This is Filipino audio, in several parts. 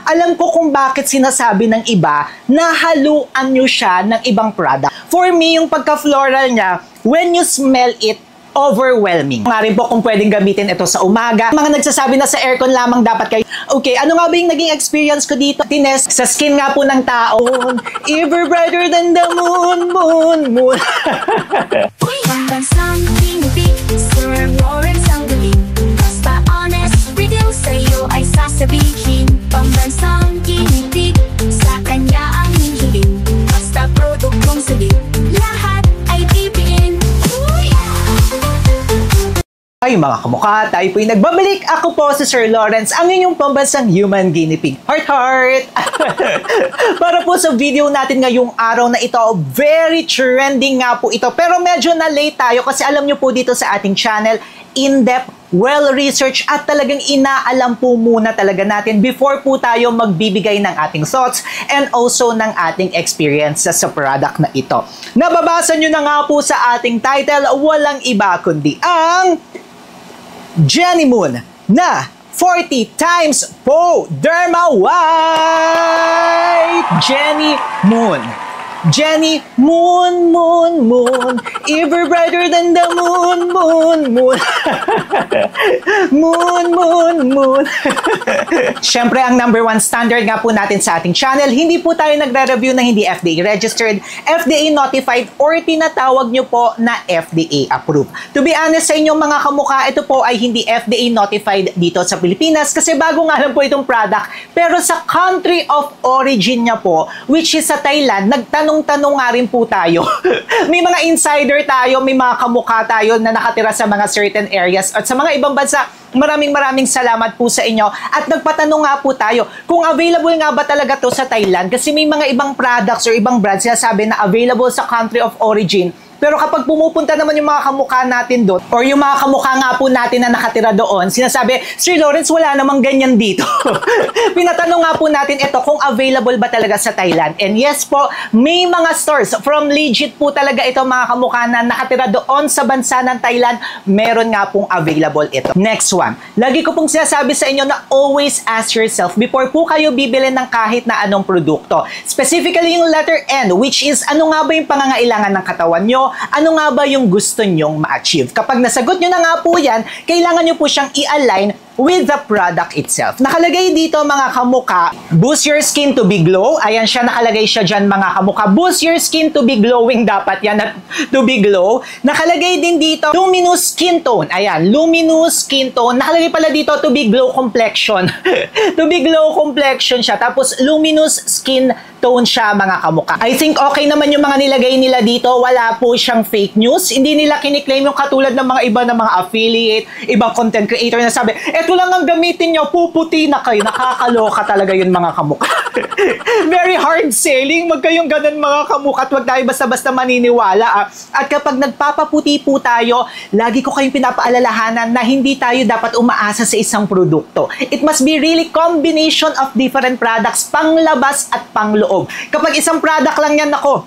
alam ko kung bakit sinasabi ng iba na haluan nyo siya ng ibang product. For me, yung pagka-floral niya, when you smell it, overwhelming. Nga rin po kung pwedeng gamitin ito sa umaga. Mga nagsasabi na sa aircon lamang dapat kayo. Okay, ano nga ba yung naging experience ko dito? Tines, sa skin nga po ng tao. Ever brighter than the moon, moon, moon. Pambansang tinipid, Sir Lawrence ang galing. Basta honest, review sa'yo ay sasabihin. Pambansang tinipid, sa kanya ang hihiling. Basta produktong salit, lahat ay bibiin. Ay mga kamukha, tayo po'y nagbabalik. Ako po si Sir Lawrence, ang inyong pambansang human guinea pig. Heart, heart! Para po sa video natin ngayong araw na ito, very trending nga po ito. Pero medyo na late tayo kasi alam nyo po dito sa ating channel, in-depth, well-researched at talagang inaalam po muna talaga natin before po tayo magbibigay ng ating thoughts and also ng ating experiences sa product na ito. Nababasa nyo na nga po sa ating title, walang iba kundi ang Jenny Moon na 40 times Po Derma White Jenny Moon. Jenny Moon, Moon, Moon, ever brighter than the moon, Moon, Moon. Moon, Moon, Moon. Siyempre, ang number one standard nga po natin sa ating channel, hindi po tayo nagre-review na hindi FDA registered, FDA notified, or tinatawag nyo po na FDA approved. To be honest sa inyong mga kamukha, ito po ay hindi FDA notified dito sa Pilipinas kasi bago nga lang po itong product. Pero sa country of origin niya po, which is sa Thailand, nagtanong nga rin po tayo. May mga insider tayo, may mga kamukha tayo na nakatira sa mga certain areas at sa mga ibang bansa. Maraming salamat po sa inyo. At nagpatanong nga po tayo kung available nga ba talaga to sa Thailand kasi may mga ibang products or ibang brands na sabi na available sa country of origin. Pero kapag pumupunta naman yung mga kamukha natin doon, or yung mga kamukha nga po natin na nakatira doon, sinasabi, Sir Lawrence, wala namang ganyan dito. Pinatanong nga po natin ito kung available ba talaga sa Thailand. And yes po, may mga stores from legit po talaga ito mga kamukha na nakatira doon sa bansa ng Thailand, meron nga pong available ito. Next one, lagi ko pong sinasabi sa inyo na always ask yourself before po kayo bibili ng kahit na anong produkto. Specifically yung letter N, which is ano nga ba yung pangangailangan ng katawan nyo, ano nga ba yung gusto nyong ma-achieve. Kapag nasagot nyo na nga po yan, kailangan nyo po siyang i-align with the product itself. Nakalagay dito mga kamukha, boost your skin to be glow. Ayan siya, nakalagay siya dyan mga kamukha. Boost your skin to be glowing, dapat yan at to be glow. Nakalagay din dito, luminous skin tone. Ayan, luminous skin tone. Nakalagay pala dito, to be glow complexion. To be glow complexion siya. Tapos, luminous skin tone siya mga kamukha. I think okay naman yung mga nilagay nila dito. Wala po siyang fake news. Hindi nila kiniklaim yung katulad ng mga iba na mga affiliate, ibang content creator na sabi, eto lang ang gamitin nyo, puputi na kayo. Nakakaloka talaga yun mga kamukha. Very hard selling. Wag kayong ganun mga kamukha at wag tayo basta-basta maniniwala. At kapag nagpapaputi po tayo, lagi ko kayong pinapaalalahanan na hindi tayo dapat umaasa sa isang produkto. It must be really combination of different products, panglabas at pangloob. Kapag isang product lang yan, ako,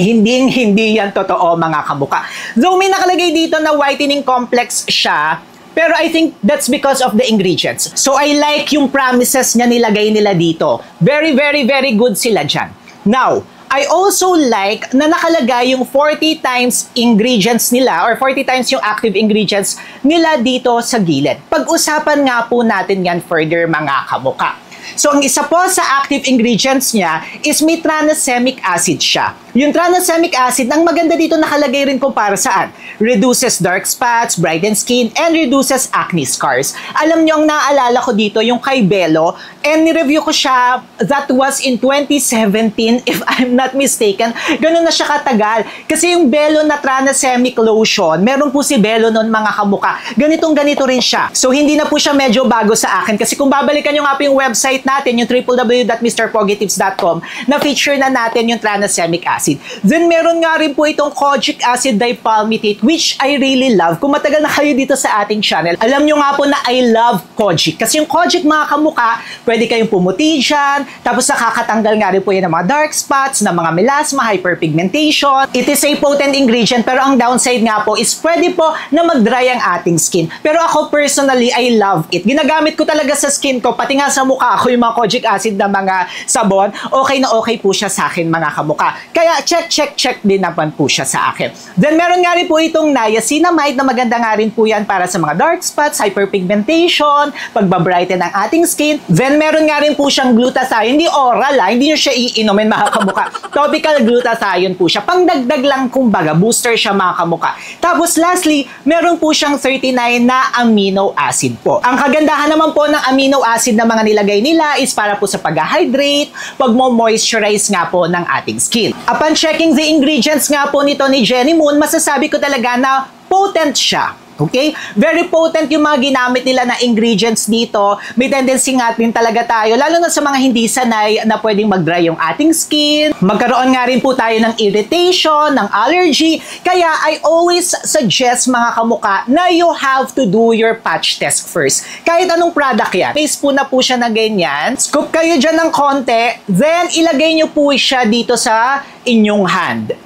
hindi yan totoo mga kamukha. Though may nakalagay dito na whitening complex siya, pero I think that's because of the ingredients. So I like yung promises niya nilagay nila dito. Very good sila dyan. Now, I also like na nakalagay yung 40 times ingredients nila or 40 times yung active ingredients nila dito sa gilid. Pag-usapan nga po natin yan further mga kamukha. So, ang isa po sa active ingredients niya is may tranexamic acid siya. Yung tranexamic acid, ang maganda dito nakalagay rin kung para saan. Reduces dark spots, brightens skin, and reduces acne scars. Alam nyo, ang naalala ko dito, yung kay Bello, and ni-review ko siya, that was in 2017, if I'm not mistaken. Ganun na siya katagal. Kasi yung Bello na tranexamic lotion, meron po si Bello noon mga kamukha. Ganito rin siya. So, hindi na po siya medyo bago sa akin. Kasi kung babalikan nyo nga po yung website natin, yung www.mrpogitips.com, na feature na natin yung tranexamic acid. Then, meron nga rin po itong kojic acid dipalmitate, which I really love. Kung matagal na kayo dito sa ating channel, alam nyo nga po na I love kojic. Kasi yung kojic mga kamukha, pwede kayong pumuti dyan, tapos nakakatanggal nga rin po yan ng mga dark spots, ng mga melasma, hyperpigmentation. It is a potent ingredient, pero ang downside nga po is pwede po na mag-dry ang ating skin. Pero ako personally, I love it. Ginagamit ko talaga sa skin ko, pati nga sa mukha ko. ko yung mga kojic acid na mga sabon, okay na okay po siya sa akin mga kamuka. Kaya check din naman po siya sa akin. Then meron nga rin po itong niacinamide na maganda nga rin po yan para sa mga dark spots, hyperpigmentation, pagbabrighten ng ating skin. Then meron nga rin po siyang glutathione, hindi oral hindi nyo siya iinumin mga kamuka. Topical glutathione po siya. Pangdagdag lang kumbaga, booster siya mga kamuka. Tapos lastly, meron po siyang 39 na amino acid po. Ang kagandahan naman po ng amino acid na mga nilagay nila is para po sa pag-hydrate, pag-moisturize nga po ng ating skin. Upon checking the ingredients nga po nito ni Jenny Moon, masasabi ko talaga na potent siya. Okay? Very potent yung mga ginamit nila na ingredients dito. May tendency nga din talaga tayo, lalo na sa mga hindi sanay na pwedeng mag-dry yung ating skin. Magkaroon nga rin po tayo ng irritation, ng allergy. Kaya I always suggest mga kamuka na you have to do your patch test first. Kahit anong product yan. May spoon na po siya na ganyan. Scoop kayo dyan ng konti. Then ilagay nyo po siya dito sa inyong hand.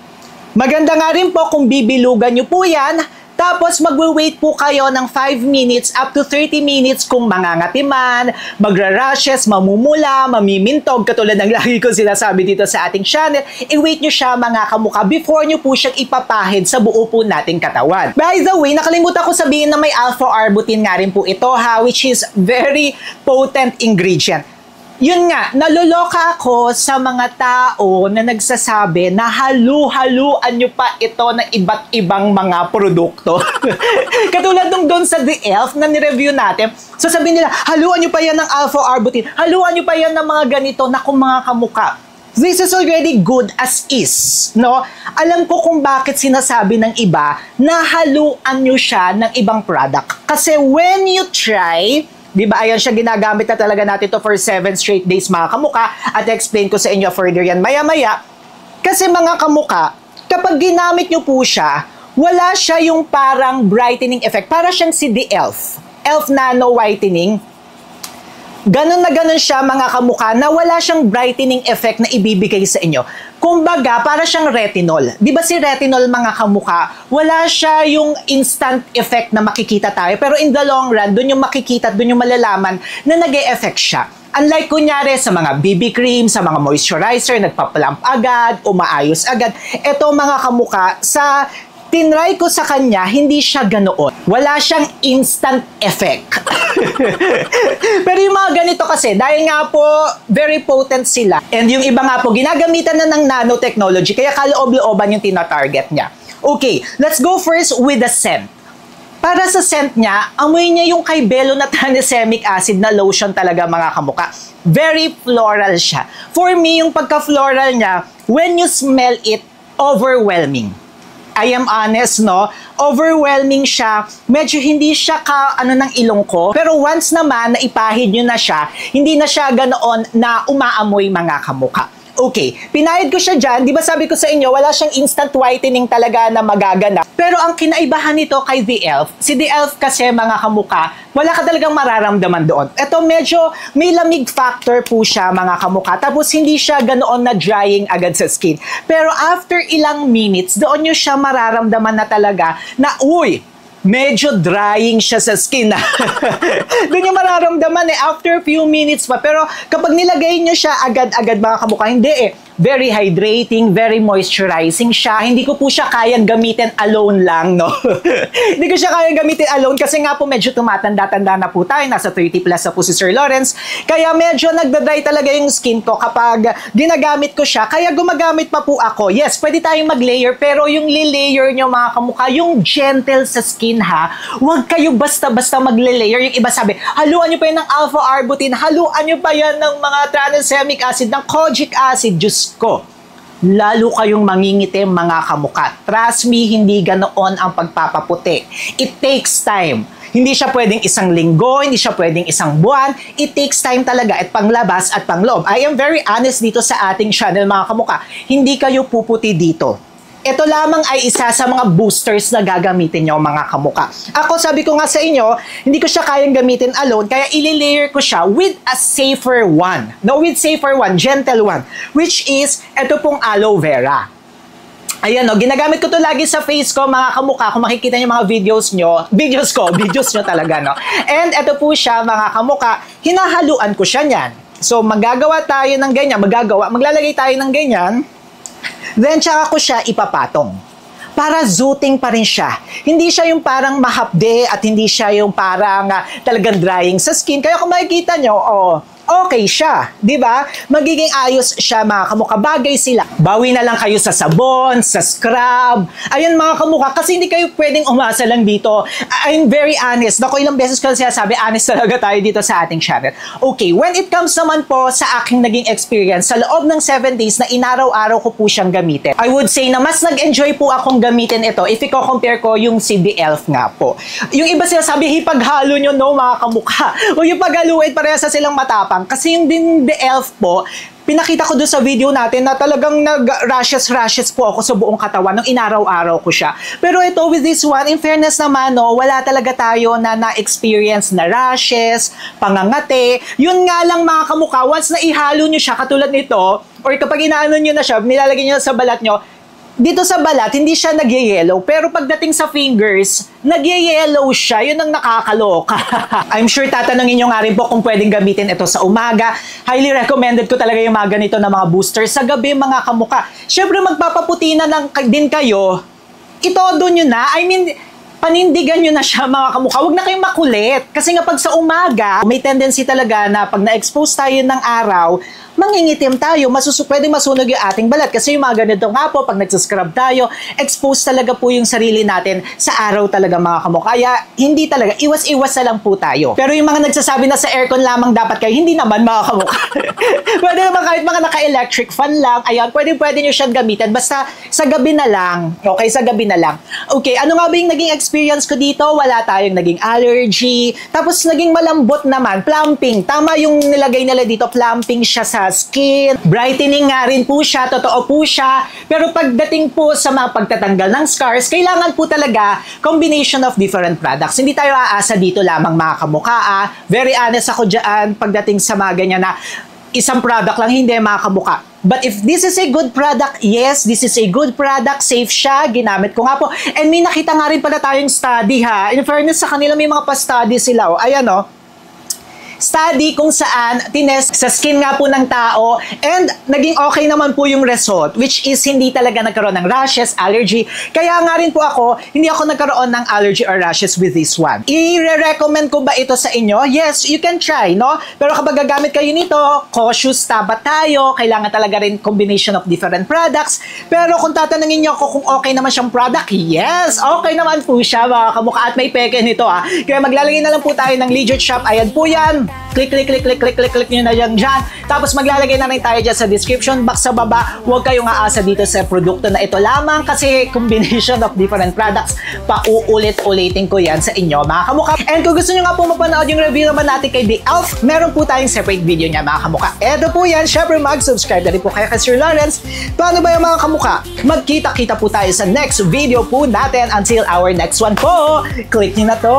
Maganda nga rin po kung bibilugan nyo po yan. Tapos magwe-wait po kayo ng 5 minutes up to 30 minutes kung mangangatiman, magra-rashes, mamumula, mamimintog, katulad ng lagi ko sinasabi dito sa ating channel. I-wait nyo siya mga kamuka before nyo po siyang ipapahid sa buo po nating katawan. By the way, nakalimutan ko sabihin na may alpha-arbutin nga rin po ito which is very potent ingredient. Yun nga, naluloka ako sa mga tao na nagsasabi na halu-haluan nyo pa ito ng iba't ibang mga produkto. Katulad nung doon sa The Elf na nireview natin, sasabihin nila, haluan nyo pa yan ng alpha-arbutin, haluan nyo pa yan ng mga ganito na kung mga kamuka. This is already good as is, no? Alam ko kung bakit sinasabi ng iba na haluan nyo siya ng ibang product. Kasi when you try, di ba, ayan siya, ginagamit na talaga natin to for 7 straight days mga kamuka, at explain ko sa inyo further yan maya-maya. Kasi mga kamuka, kapag ginamit nyo po siya, wala siya yung parang brightening effect. Para siyang si The Elf. Elf Nano Whitening. Ganon na ganon siya mga kamuka na wala siyang brightening effect na ibibigay sa inyo. Kumbaga, para siyang retinol. Di ba si retinol mga kamuka, wala siya yung instant effect na makikita tayo. Pero in the long run, dun yung makikita, dun yung malalaman na nag-e-effect siya. Unlike kunyari sa mga BB cream, sa mga moisturizer, nagpa-plump agad, umaayos agad. Ito mga kamuka, sa tinry ko sa kanya, hindi siya ganoon. Wala siyang instant effect. Pero yung mga ganito kasi, dahil nga po, very potent sila. And yung iba nga po, ginagamitan na ng nanotechnology, kaya kaloob-looban yung tina-target niya. Okay, let's go first with the scent. Para sa scent niya, amoy niya yung kay Belonathanesemic acid na lotion talaga mga kamuka. Very floral siya. For me, yung pagka-floral niya, when you smell it, overwhelming. I am honest, no? Overwhelming siya. Medyo hindi siya ng ilong ko. Pero once naman na ipahid nyo na siya, hindi na siya ganoon na umaamoy mga kamuka. Okay, pinahid ko siya dyan. Di ba sabi ko sa inyo, wala siyang instant whitening talaga na magaganap. Pero ang kinaibahan nito kay The Elf, si The Elf kasi mga kamuka, wala ka talagang mararamdaman doon. Ito medyo may lamig factor po siya mga kamuka. Tapos hindi siya ganoon na drying agad sa skin. Pero after ilang minutes, doon nyo siya mararamdaman na talaga na, uy, medyo drying siya sa skin. Doon yung mararamdaman after few minutes pa. Pero kapag nilagay nyo siya agad-agad mga kamukha, hindi very hydrating, very moisturizing siya. Hindi ko po siya kayang gamitin alone lang, no? Hindi ko siya kayang gamitin alone kasi nga po medyo tumatanda-tanda na po tayo. Nasa 30 plus na po si Sir Lawrence. Kaya medyo nagda-dry talaga yung skin ko kapag ginagamit ko siya. Kaya gumagamit pa po ako. Yes, pwede tayong mag-layer, pero yung li-layer nyo mga kamukha, yung gentle sa skin ha. Huwag kayo basta-basta mag-layer. Yung iba sabi, haluan nyo pa yan ng alpha-arbutin, haluan nyo pa yan ng mga tranexamic acid, ng kojic acid, Diyos ko. Lalo kayong mangingitim mga kamuka. Trust me, hindi ganoon ang pagpapaputi. It takes time. Hindi siya pwedeng isang linggo, hindi siya pwedeng isang buwan. It takes time talaga at panglabas at pangloob. I am very honest dito sa ating channel mga kamuka. Hindi kayo puputi dito. Ito lamang ay isa sa mga boosters na gagamitin nyo mga kamuka. Ako sabi ko nga sa inyo, hindi ko siya kayang gamitin alone, kaya ililayer ko siya with a safer one. No, with safer one, gentle one, which is ito pong aloe vera. Ayan o, ginagamit ko to lagi sa face ko mga kamuka. Kung makikita nyo mga videos nyo talaga no. And ito po siya mga kamuka, hinahaluan ko siya niyan. So, magagawa tayo ng ganyan, maglalagay tayo ng ganyan, then tsaka ko siya ipapatong. Para zooting pa rin siya. Hindi siya yung parang mahapde at hindi siya yung parang talagang drying sa skin. Kaya kung makikita nyo, okay siya, di ba? Magiging ayos siya, mga kamukha. Bagay sila. Bawi na lang kayo sa sabon, sa scrub. Ayan, mga kamukha, kasi hindi kayo pwedeng umasa lang dito. I'm very honest. Naku, ilang beses ko sinasabi, honest talaga tayo dito sa ating channel. Okay, when it comes naman po sa aking naging experience, sa loob ng 7 days na inaraw-araw ko po siyang gamitin, I would say na mas nag-enjoy po akong gamitin ito if i-compare ko yung si The Elf nga po. Yung iba sinasabi, hipaghalo nyo, no, mga kamukha. O yung paghaluin, parehas sa silang matapang. Kasi yung din The Elf po, pinakita ko doon sa video natin na talagang nag-rashes po ako sa buong katawan nung inaraw-araw ko siya. Pero ito, with this one, in fairness naman, no, wala talaga tayo na-experience na rashes, pangangate. Yun nga lang, mga kamukha, once na ihalo nyo siya, katulad nito, or kapag inaano nyo na siya, nilalagay nyo sa balat nyo, dito sa balat, hindi siya nagye-yellow. Pero pagdating sa fingers, nagye-yellow siya. Yun ang nakakaloka. I'm sure tatanungin nyo nga rin po kung pwedeng gamitin ito sa umaga. Highly recommended ko talaga yung mga ganito na mga booster. Sa gabi, mga kamuka. Siyempre, magpapaputi na lang din kayo. Itodo nyo na. I mean, panindigan nyo na siya, mga kamukha. Huwag na kayong makulit. Kasi nga pag sa umaga, may tendency talaga na pag na-expose tayo ng araw, mangingitim tayo, pwede masunog yung ating balat. Kasi yung mga ganito nga po, pag nagsascrub tayo, expose talaga po yung sarili natin sa araw talaga, mga kamukha. Kaya hindi talaga, iwas-iwas na lang po tayo. Pero yung mga nagsasabi na sa aircon lamang dapat kayo, hindi naman, mga kamukha. Pwede naman kahit mga naka-electric fan lang, ayan, pwede nyo siyang gamitin. Basta sa gabi na lang. Okay, sa gabi na lang. Okay, ano nga ba yung naging experience ko dito? Wala tayong naging allergy. Tapos naging malambot naman, plumping. Tama yung nilagay nila dito, plumping siya sa skin. Brightening nga rin po siya, totoo po siya. Pero pagdating po sa mga pagtatanggal ng scars, kailangan po talaga combination of different products. Hindi tayo aasa dito lamang, mga kamukha. Very honest ako dyan pagdating sa mga ganyan na isang product lang, hindi, mga kamukha. But if this is a good product, yes, this is a good product, safe siya, ginamit ko nga po. And may nakita nga rin pala tayong study, ha. In fairness sa kanila, may mga pa-study sila. Ayan, study kung saan tinest sa skin nga po ng tao and naging okay naman po yung result, which is hindi talaga nagkaroon ng rashes, allergy. Kaya nga rin po ako, hindi ako nagkaroon ng allergy or rashes with this one. I-recommend ko ba ito sa inyo? Yes, you can try, no? Pero kapag gagamit kayo nito, cautious dapat tayo. Kailangan talaga rin combination of different products. Pero kung tatanungin nyo ako kung okay naman siyang product, yes, okay naman po siya, mga kamukha, at may peke nito, ha. Kaya maglalagay na lang po tayo ng Legit Shop. Ayan po yan. Click nyo na dyan. Tapos maglalagay na rin tayo dyan sa description box sa baba. Huwag kayong aasa dito sa produkto na ito lamang kasi combination of different products. Pauulit-ulitin ko yan sa inyo, mga kamukha. And kung gusto nyo nga po mapanood yung review naman natin kay The Elf, meron po tayong separate video niya, mga kamukha. Eto po yan. Syempre mag-subscribe na rin po kay Sir Lawrence. Paano ba yung mga kamukha? Magkita-kita po tayo sa next video po natin. Until our next one po. Click nyo na to.